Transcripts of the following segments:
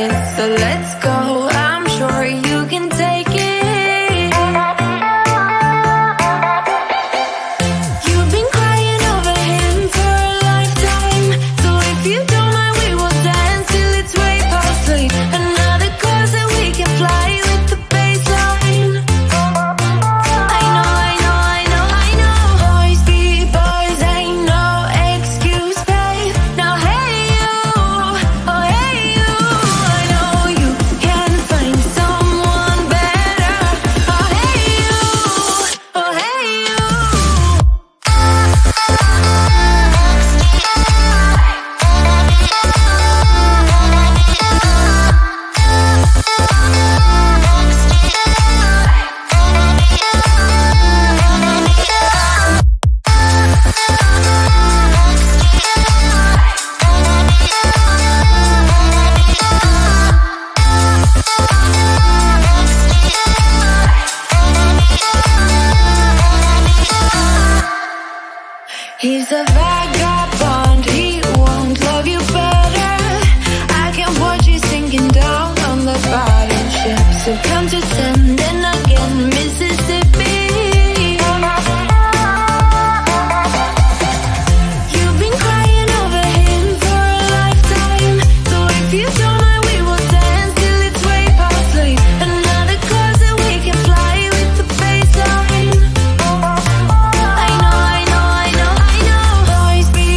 this, so let's go. I'm sure you can take it. You've been crying over him for a lifetime, so if you don't mind, we will dance till it's way past late. Another course that we can fly with the baseline. I know. Boys be boys, ain't no excuse, babe. Now hey you, oh hey you, I know you can find someone better. Oh hey you, oh hey you. He's a vagabond, he won't love you better. I can watch you sinking down on the bottom ship. So come to 10, then again, Mississippi. You've been crying over him for a lifetime, so if you don't mind, we will dance till it's way past late. Another course that we can fly with the baseline. I know. Boys be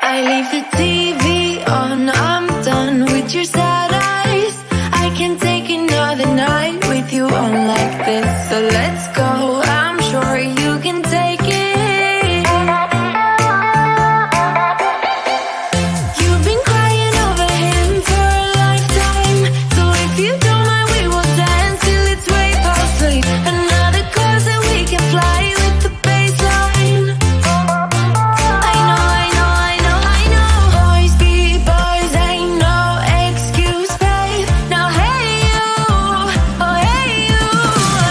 I leave the TV on, I'm done with your sad eyes. I can't take another night with you on like this. So let's go, I'm sure you can take it. You've been crying over him for a lifetime. So if you don't mind, we will dance till it's way past late. Another course that we can fly with the baseline. Boys be boys, ain't no excuse, babe. Now hey you, oh hey you,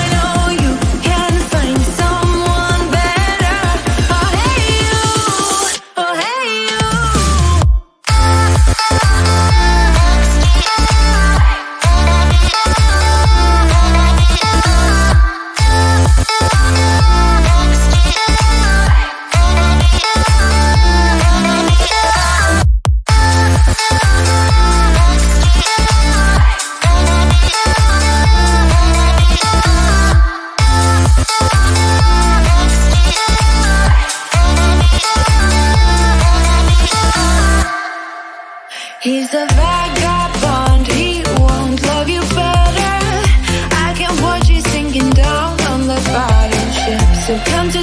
I know you can find someone better. Oh hey you, oh hey you. He's a vagabond, he won't love you better. I can watch you sinking down on the bottom ship. So come to